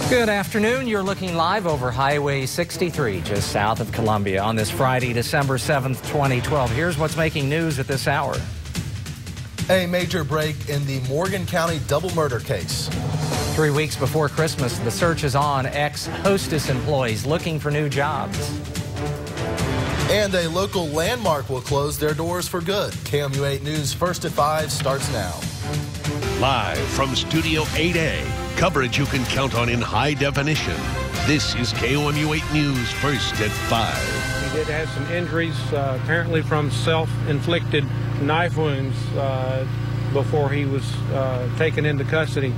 Good afternoon. You're looking live over Highway 63, just south of Columbia, on this Friday, December 7th, 2012. Here's what's making news at this hour. A major break in the Morgan County double murder case. 3 weeks before Christmas, the search is on. Ex-Hostess employees looking for new jobs. And a local landmark will close their doors for good. KOMU 8 News First at 5 starts now. Live from Studio 8A, coverage you can count on in high definition. This is KOMU 8 News First at 5. He did have some injuries, apparently from self-inflicted knife wounds before he was taken into custody.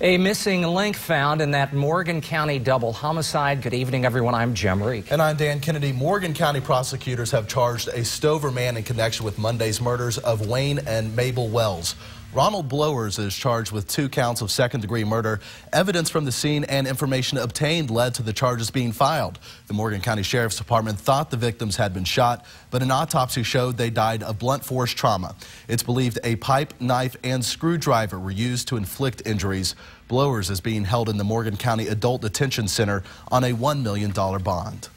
A missing link found in that Morgan County double homicide. Good evening, everyone. I'm Jim Reek. And I'm Dan Kennedy. Morgan County prosecutors have charged a Stover man in connection with Monday's murders of Wayne and Mabel Wells. Ronald Blowers is charged with 2 counts of second-degree murder. Evidence from the scene and information obtained led to the charges being filed. The Morgan County Sheriff's Department thought the victims had been shot, but an autopsy showed they died of blunt force trauma. It's believed a pipe, knife, and screwdriver were used to inflict injuries. Blowers is being held in the Morgan County Adult Detention Center on a $1 million bond.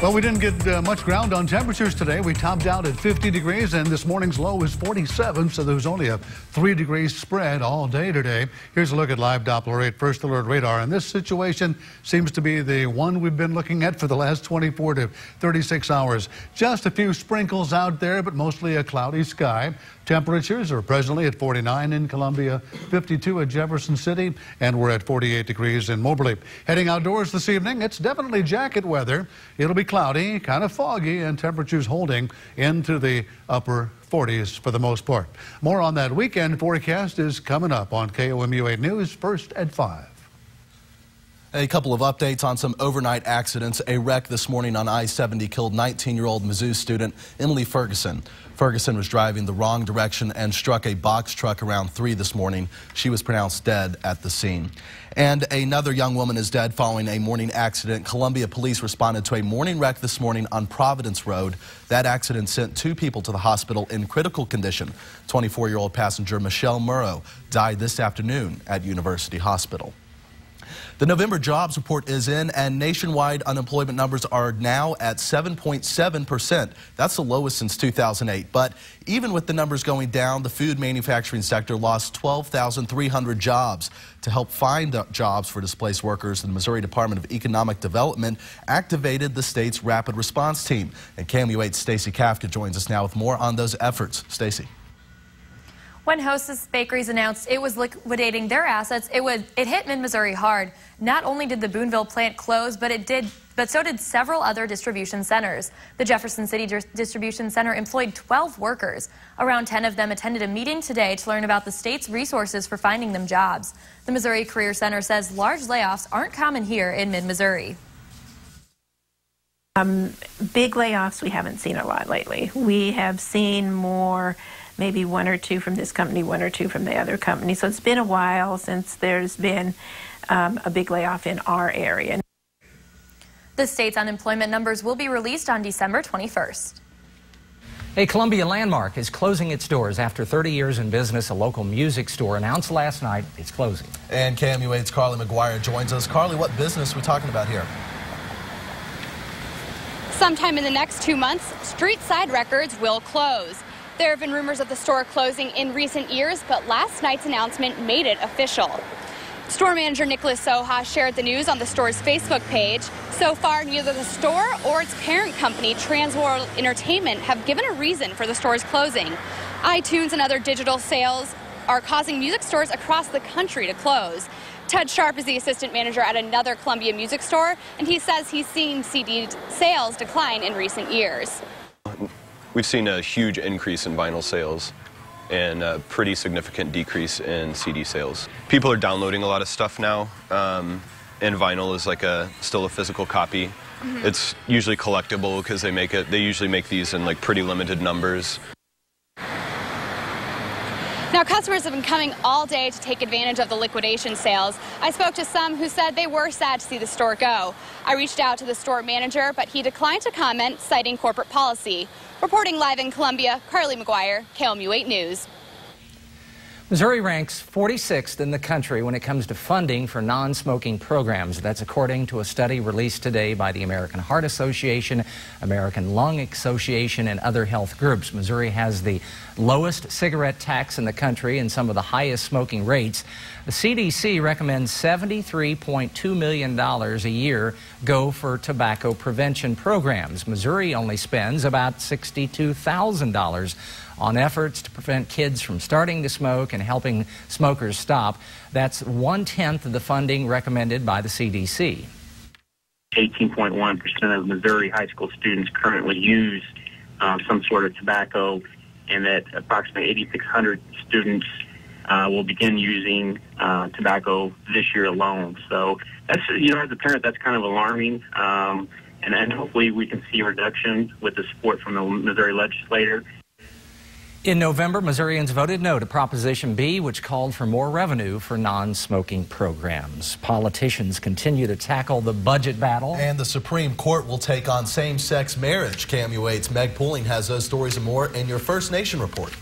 Well, we didn't get much ground on temperatures today. We topped out at 50 degrees, and this morning's low is 47, so there was only a 3-degree spread all day today. Here's a look at live Doppler 8 First Alert radar, and this situation seems to be the one we've been looking at for the last 24 to 36 hours. Just a few sprinkles out there, but mostly a cloudy sky. Temperatures are presently at 49 in Columbia, 52 at Jefferson City, and we're at 48 degrees in Moberly. Heading outdoors this evening, it's definitely jacket weather. It'll be cloudy, kind of foggy, and temperatures holding into the upper 40s for the most part. More on that weekend forecast is coming up on KOMU 8 News First at 5. A couple of updates on some overnight accidents. A wreck this morning on I-70 killed 19-year-old Mizzou student Emily Ferguson. Ferguson was driving the wrong direction and struck a box truck around 3 this morning. She was pronounced dead at the scene. And another young woman is dead following a morning accident. Columbia police responded to a morning wreck this morning on Providence Road. That accident sent 2 people to the hospital in critical condition. 24-year-old passenger Michelle Murrow died this afternoon at University Hospital. The November jobs report is in, and nationwide unemployment numbers are now at 7.7%. That's the lowest since 2008. But even with the numbers going down, the food manufacturing sector lost 12,300 jobs. To help find jobs for displaced workers, the Missouri Department of Economic Development activated the state's rapid response team. And KOMU 8's Stacy Kafka joins us now with more on those efforts. Stacy. When Hostess Bakeries announced it was liquidating their assets, it hit mid-Missouri hard. Not only did the Boonville plant close, but so did several other distribution centers. The Jefferson City Distribution Center employed 12 workers. Around 10 of them attended a meeting today to learn about the state's resources for finding them jobs. The Missouri Career Center says large layoffs aren't common here in mid-Missouri. Big layoffs we haven't seen a lot lately. We have seen more, maybe 1 or 2 from this company, 1 or 2 from the other company. So it's been a while since there's been a big layoff in our area. The state's unemployment numbers will be released on December 21st. A Columbia landmark is closing its doors after 30 years in business. A local music store announced last night it's closing. And KOMU 8's Carly McGuire joins us. Carly, what business are we talking about here? Sometime in the next 2 months, STREETSIDE Records will close. There have been rumors of the store closing in recent years, but last night's announcement made it official. Store manager Nicholas Soha shared the news on the store's Facebook page. So far, neither the store or its parent company, Transworld Entertainment, have given a reason for the store's closing. iTunes and other digital sales are causing music stores across the country to close. Ted Sharp is the assistant manager at another Columbia music store, and he says he's seen CD sales decline in recent years. We've seen a huge increase in vinyl sales and a pretty significant decrease in CD sales. People are downloading a lot of stuff now, and vinyl is like still a physical copy. It's usually collectible because they usually make these in like pretty limited numbers. Now, customers have been coming all day to take advantage of the liquidation sales. I spoke to some who said they were sad to see the store go. I reached out to the store manager, but he declined to comment, citing corporate policy. Reporting live in Columbia, Carly McGuire, KOMU 8 News. Missouri ranks 46th in the country when it comes to funding for non-smoking programs. That's according to a study released today by the American Heart Association, American Lung Association, and other health groups. Missouri has the lowest cigarette tax in the country and some of the highest smoking rates. The CDC recommends $73.2 million a year go for tobacco prevention programs. Missouri only spends about $62,000 on efforts to prevent kids from starting to smoke and helping smokers stop. That's 1/10 of the funding recommended by the CDC. 18.1% of Missouri high school students currently use some sort of tobacco, and that approximately 8,600 students will begin using tobacco this year alone. So that's, as a parent, that's kind of alarming. And hopefully we can see a reduction with the support from the Missouri legislature. In November, Missourians voted no to Proposition B, which called for more revenue for non-smoking programs. Politicians continue to tackle the budget battle. And the Supreme Court will take on same-sex marriage. KMU 8's Meg Pooling has those stories and more in your First Nation report.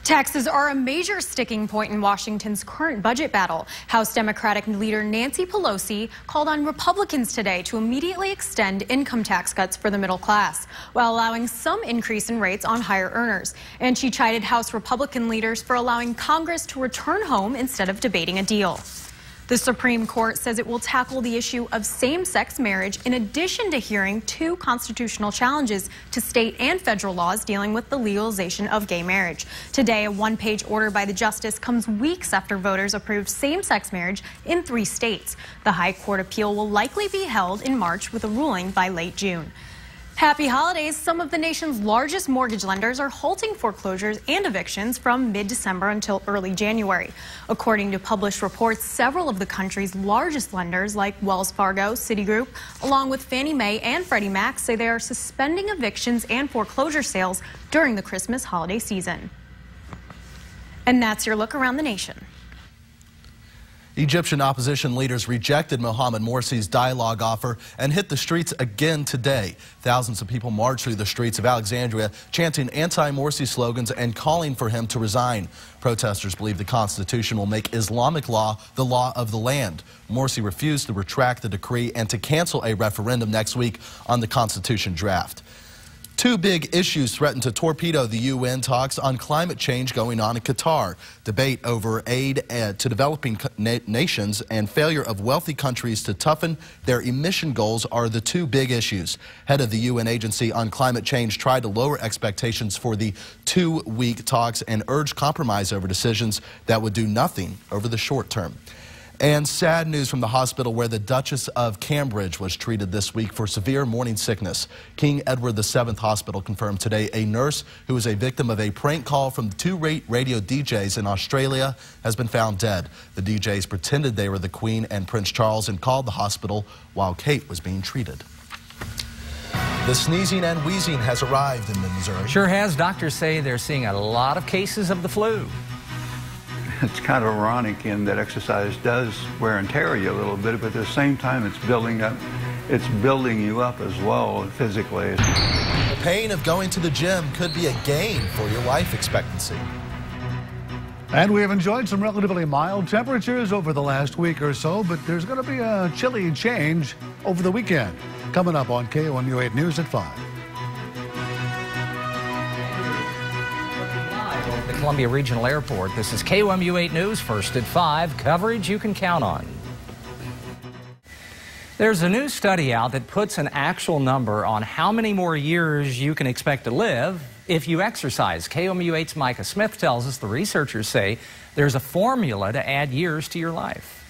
Taxes are a major sticking point in Washington's current budget battle. House Democratic leader Nancy Pelosi called on Republicans today to immediately extend income tax cuts for the middle class, while allowing some increase in rates on higher earners. And she chided House Republican leaders for allowing Congress to return home instead of debating a deal. The Supreme Court says it will tackle the issue of same-sex marriage in addition to hearing two constitutional challenges to state and federal laws dealing with the legalization of gay marriage. Today, a one-page order by the justice comes weeks after voters approved same-sex marriage in 3 states. The High Court appeal will likely be held in March with a ruling by late June. Happy holidays. Some of the nation's largest mortgage lenders are halting foreclosures and evictions from mid-December until early January. According to published reports, several of the country's largest lenders like Wells Fargo, Citigroup, along with Fannie Mae and Freddie Mac, say they are suspending evictions and foreclosure sales during the Christmas holiday season. And that's your look around the nation. Egyptian opposition leaders rejected Mohamed Morsi's dialogue offer and hit the streets again today. Thousands of people marched through the streets of Alexandria, chanting anti-Morsi slogans and calling for him to resign. Protesters believe the Constitution will make Islamic law the law of the land. Morsi refused to retract the decree and to cancel a referendum next week on the Constitution draft. 2 big issues threaten to torpedo the UN talks on climate change going on in Qatar. Debate over aid to developing nations and failure of wealthy countries to toughen their emission goals are the 2 big issues. Head of the UN agency on climate change tried to lower expectations for the 2-week talks and urged compromise over decisions that would do nothing over the short term. And sad news from the hospital where the Duchess of Cambridge was treated this week for severe morning sickness. King Edward VII Hospital confirmed today a nurse who was a victim of a prank call from 2 radio DJs in Australia has been found dead. The DJs pretended they were the Queen and Prince Charles and called the hospital while Kate was being treated. The sneezing and wheezing has arrived in mid-Missouri. Sure has. Doctors say they're seeing a lot of cases of the flu. It's kind of ironic in that exercise does wear and tear you a little bit, but at the same time it's building you up as well physically. The pain of going to the gym could be a gain for your life expectancy. And we have enjoyed some relatively mild temperatures over the last week or so, but there's going to be a chilly change over the weekend. Coming up on KOMU 8 News at 5. The Columbia Regional Airport. This is KOMU 8 News, first at 5, coverage you can count on. There's a new study out that puts an actual number on how many more years you can expect to live if you exercise. KOMU 8's Micah Smith tells us the researchers say there's a formula to add years to your life.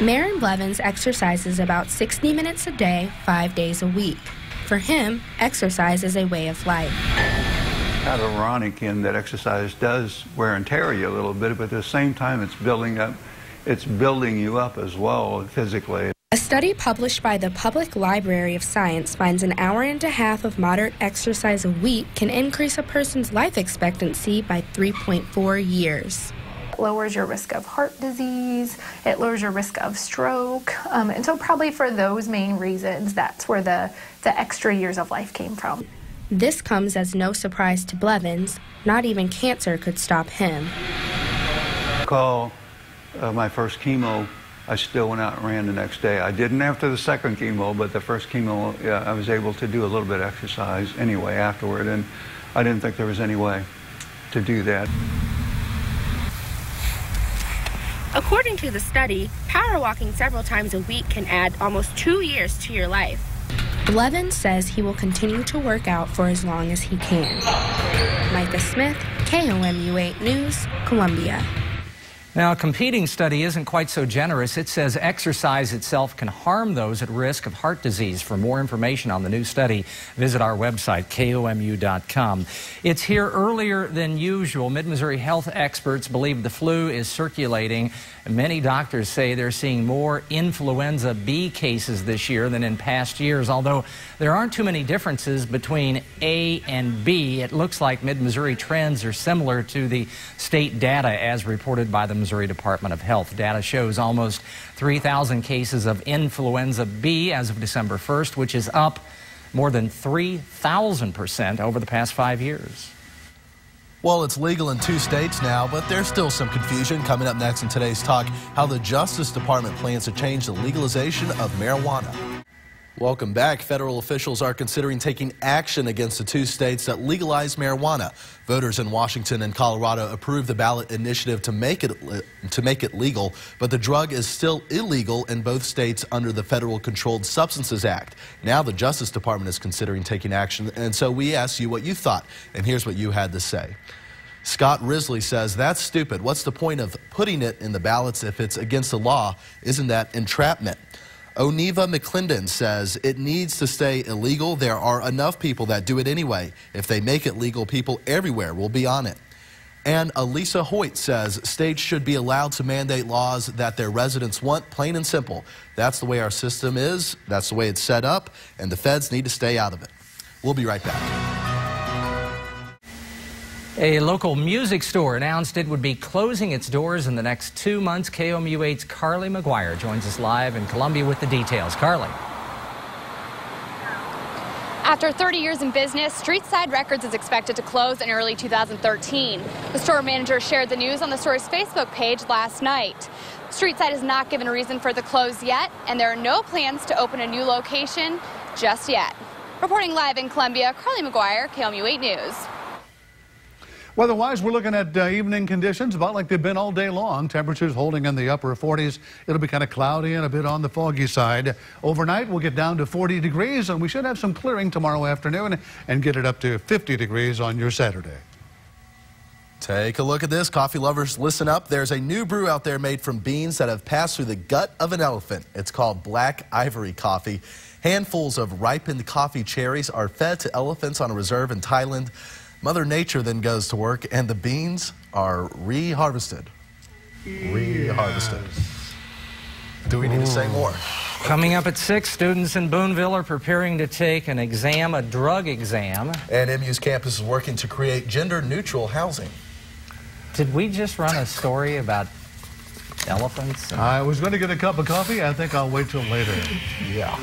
Marin Blevins exercises about 60 minutes a day, 5 days a week. For him, exercise is a way of life. Kind of ironic in that exercise does wear and tear you a little bit, but at the same time it's building you up as well physically. A study published by the Public Library of Science finds an hour and a half of moderate exercise a week can increase a person's life expectancy by 3.4 years. It lowers your risk of heart disease, it lowers your risk of stroke, and so probably for those main reasons, that's where the extra years of life came from. This comes as no surprise to Blevins. Not even cancer could stop him. Call my first chemo, I still went out and ran the next day. I didn't after the second chemo, but the first chemo, I was able to do a little bit of exercise anyway afterward, and I didn't think there was any way to do that. According to the study, power walking several times a week can add almost 2 years to your life. Blevins says he will continue to work out for as long as he can. Micah Smith, KOMU 8 News, Columbia. Now, a competing study isn't quite so generous. It says exercise itself can harm those at risk of heart disease. For more information on the new study, visit our website, KOMU.com. It's here earlier than usual. Mid-Missouri health experts believe the flu is circulating. Many doctors say they're seeing more influenza B cases this year than in past years. Although there aren't too many differences between A and B, it looks like Mid-Missouri trends are similar to the state data as reported by the Missouri Department of Health. Data shows almost 3,000 cases of influenza B as of December 1st, which is up more than 3,000% over the past 5 years. Well, it's legal in 2 states now, but there's still some confusion. Coming up next in today's talk, how the Justice Department plans to change the legalization of marijuana. Welcome back. Federal officials are considering taking action against the 2 states that legalize marijuana. Voters in Washington and Colorado approved the ballot initiative to make it legal, but the drug is still illegal in both states under the Federal Controlled Substances Act. Now the Justice Department is considering taking action, and so we asked you what you thought, and here's what you had to say. Scott Risley says, that's stupid. What's the point of putting it in the ballots if it's against the law? Isn't that entrapment? Oniva McClendon says it needs to stay illegal. There are enough people that do it anyway. If they make it legal, people everywhere will be on it. And Elisa Hoyt says states should be allowed to mandate laws that their residents want, plain and simple. That's the way our system is. That's the way it's set up, and the feds need to stay out of it. We'll be right back. A local music store announced it would be closing its doors in the next 2 months. KOMU 8's Carly McGuire joins us live in Columbia with the details. Carly. After 30 years in business, StreetSide Records is expected to close in early 2013. The store manager shared the news on the store's Facebook page last night. StreetSide has not given a reason for the close yet, and there are no plans to open a new location just yet. Reporting live in Columbia, Carly McGuire, KOMU 8 News. Weather-wise, we're looking at evening conditions about like they've been all day long. Temperatures holding in the upper 40s. It'll be kind of cloudy and a bit on the foggy side. Overnight, we'll get down to 40 degrees, and we should have some clearing tomorrow afternoon and get it up to 50 degrees on your Saturday. Take a look at this. Coffee lovers, listen up. There's a new brew out there made from beans that have passed through the gut of an elephant. It's called Black Ivory Coffee. Handfuls of ripened coffee cherries are fed to elephants on a reserve in Thailand. Mother Nature then goes to work, and the beans are reharvested. Reharvested. Do we need to say more? Coming up at 6, students in Boonville are preparing to take an exam, a drug exam. And MU's campus is working to create gender-neutral housing. Did we just run a story about elephants? I was going to get a cup of coffee. I think I'll wait till later. Yeah.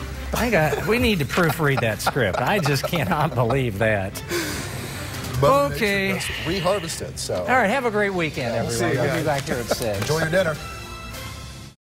We need to proofread that script. I just cannot believe that. Mother okay. Nature reharvested. So. All right, have a great weekend, everyone. We'll be back here at 6. Enjoy your dinner.